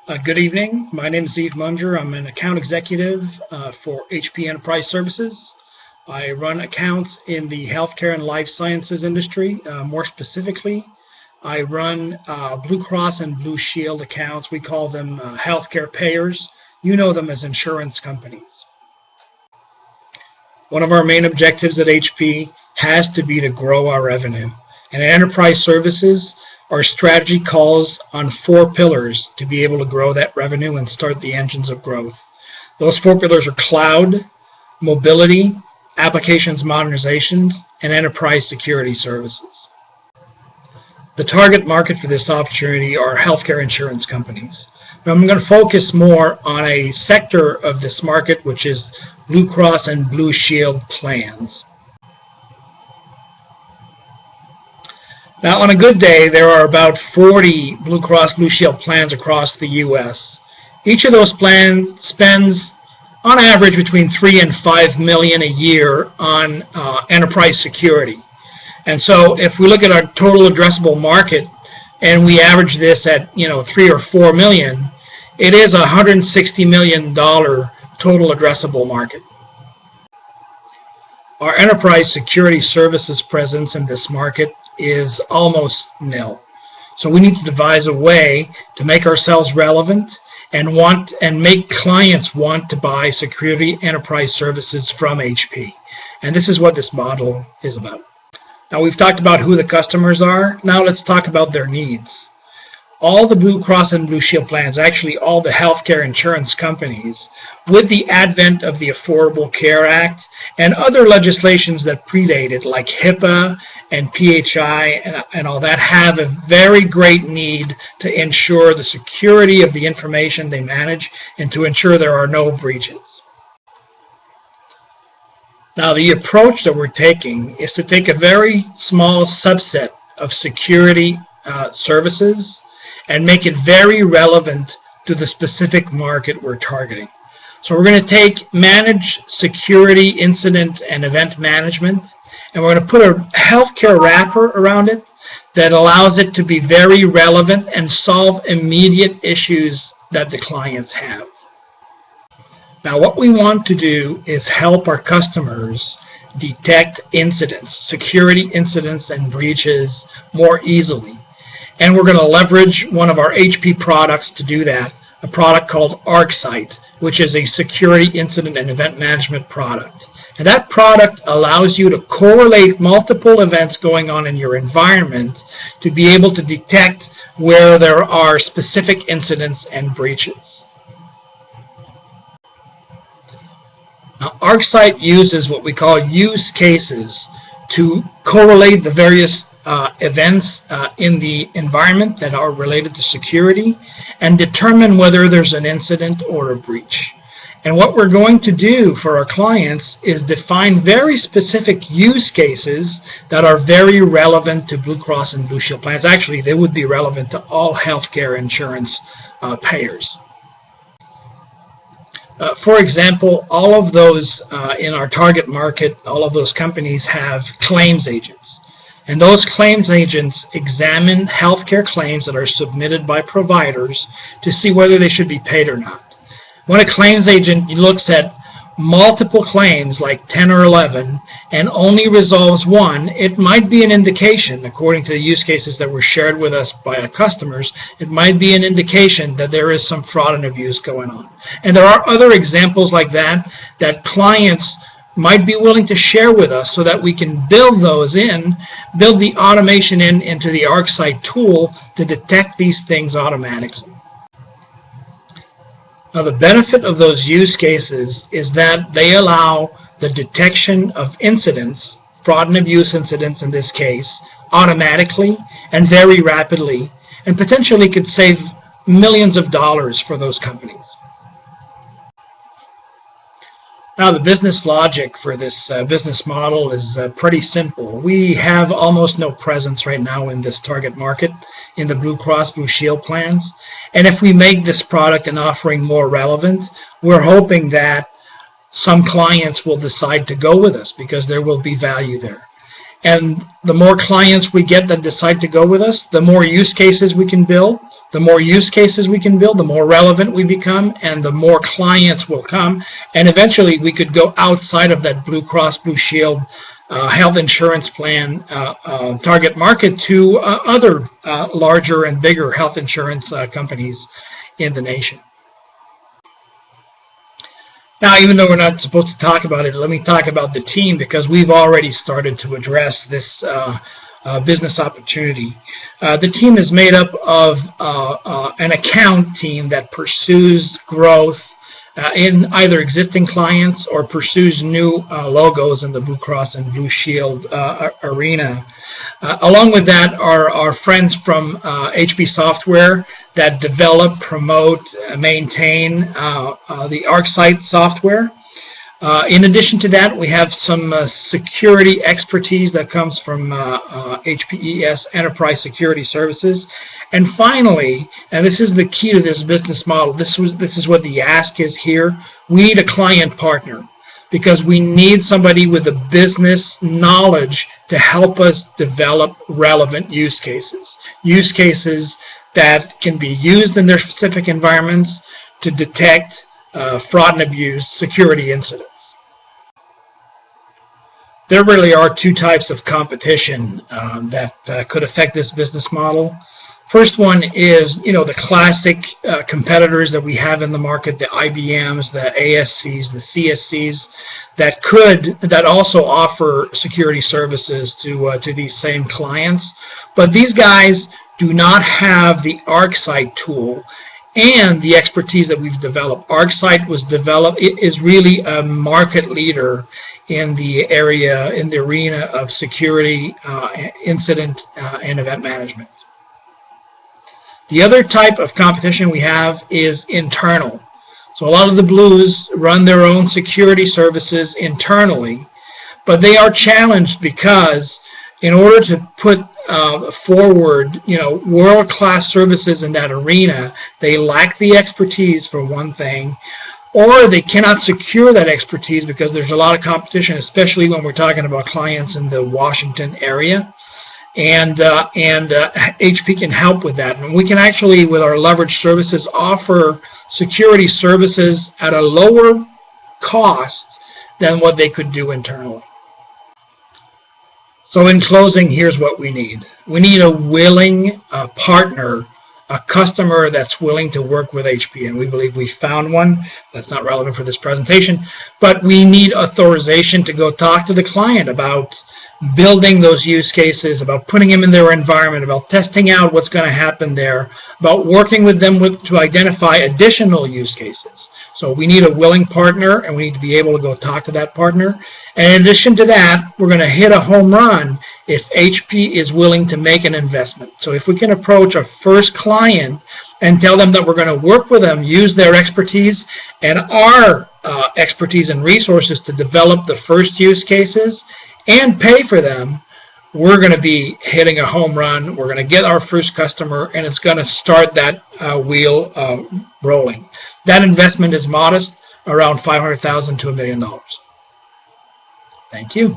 Good evening. My name is Eve Munger. I'm an account executive for HP Enterprise Services. I run accounts in the healthcare and life sciences industry. More specifically, I run Blue Cross and Blue Shield accounts. We call them healthcare payers. You know them as insurance companies. One of our main objectives at HP has to be to grow our revenue. And at Enterprise Services, our strategy calls on 4 pillars to be able to grow that revenue and start the engines of growth. Those 4 pillars are cloud, mobility, applications modernizations, and enterprise security services. The target market for this opportunity are healthcare insurance companies. Now I'm going to focus more on a sector of this market, which is Blue Cross and Blue Shield plans. Now, on a good day, there are about 40 Blue Cross Blue Shield plans across the U.S. Each of those plans spends, on average, between $3 and $5 million a year on enterprise security. And so, if we look at our total addressable market and we average this at 3 or 4 million, it is a $160 million total addressable market. Our enterprise security services presence in this market is almost nil. So we need to devise a way to make ourselves relevant and make clients want to buy security enterprise services from HP. And this is what this model is about. Now we've talked about who the customers are. Now let's talk about their needs. All the Blue Cross and Blue Shield plans, actually all the healthcare insurance companies, with the advent of the Affordable Care Act and other legislations that predate it, like HIPAA and PHI and all that, have a very great need to ensure the security of the information they manage and to ensure there are no breaches. Now the approach that we're taking is to take a very small subset of security services and make it very relevant to the specific market we're targeting. So we're going to take managed security incident and event management, and we're going to put a healthcare wrapper around it that allows it to be very relevant and solve immediate issues that the clients have. Now what we want to do is help our customers detect incidents, security incidents and breaches more easily. And we're going to leverage one of our HP products to do that, a product called ArcSight, which is a security incident and event management product. And that product allows you to correlate multiple events going on in your environment to be able to detect where there are specific incidents and breaches. Now, ArcSight uses what we call use cases to correlate the various events in the environment that are related to security and determine whether there's an incident or a breach. And what we're going to do for our clients is define very specific use cases that are very relevant to Blue Cross and Blue Shield plans. Actually, they would be relevant to all healthcare insurance payers. For example, all of those in our target market, all of those companies have claims agents. And those claims agents examine healthcare claims that are submitted by providers to see whether they should be paid or not. When a claims agent looks at multiple claims, like 10 or 11, and only resolves one, it might be an indication, according to the use cases that were shared with us by our customers, it might be an indication that there is some fraud and abuse going on. And there are other examples like that that clients might be willing to share with us so that we can build the automation into the ArcSight tool to detect these things automatically. Now the benefit of those use cases is that they allow the detection of incidents, fraud and abuse incidents in this case, automatically and very rapidly, and potentially could save millions of dollars for those companies. Now the business logic for this business model is pretty simple. We have almost no presence right now in this target market in the Blue Cross Blue Shield plans. And if we make this product and offering more relevant, we're hoping that some clients will decide to go with us because there will be value there. And the more clients we get that decide to go with us, the more use cases we can build, the more use cases we can build, the more relevant we become, and the more clients will come. And eventually we could go outside of that Blue Cross Blue Shield health insurance plan target market to other larger and bigger health insurance companies in the nation. Now, even though we're not supposed to talk about it, let me talk about the team, because we've already started to address this business opportunity. The team is made up of an account team that pursues growth in either existing clients or pursues new logos in the Blue Cross and Blue Shield arena. Along with that are our friends from HP Software that develop, promote, maintain the ArcSight software. In addition to that, we have some security expertise that comes from HPES Enterprise Security Services. And finally, and this is the key to this business model, this is what the ask is here, we need a client partner, because we need somebody with the business knowledge to help us develop relevant use cases that can be used in their specific environments to detect fraud and abuse security incidents. There really are two types of competition that could affect this business model. First one is, the classic competitors that we have in the market, the IBMs, the ASCs, the CSCs, that also offer security services to these same clients. But these guys do not have the ArcSight tool and the expertise that we've developed. ArcSight is really a market leader in the arena of security, incident, and event management. The other type of competition we have is internal. So a lot of the Blues run their own security services internally, but they are challenged because in order to put forward, world-class services in that arena, they lack the expertise, for one thing, or they cannot secure that expertise because there's a lot of competition, especially when we're talking about clients in the Washington area. And HP can help with that. And we can actually, with our leveraged services, offer security services at a lower cost than what they could do internally. So in closing, here's what we need. We need a willing partner, a customer that's willing to work with HP, and we believe we found one. That's not relevant for this presentation, but we need authorization to go talk to the client about building those use cases, about putting them in their environment, about testing out what's going to happen there, about working with them to identify additional use cases. So we need a willing partner, and we need to be able to go talk to that partner. And in addition to that, we're going to hit a home run if HP is willing to make an investment. So if we can approach a first client and tell them that we're going to work with them, use their expertise and our expertise and resources to develop the first use cases and pay for them, we're going to be hitting a home run. We're going to get our first customer, and it's going to start that wheel rolling. That investment is modest, around $500,000 to $1 million. Thank you.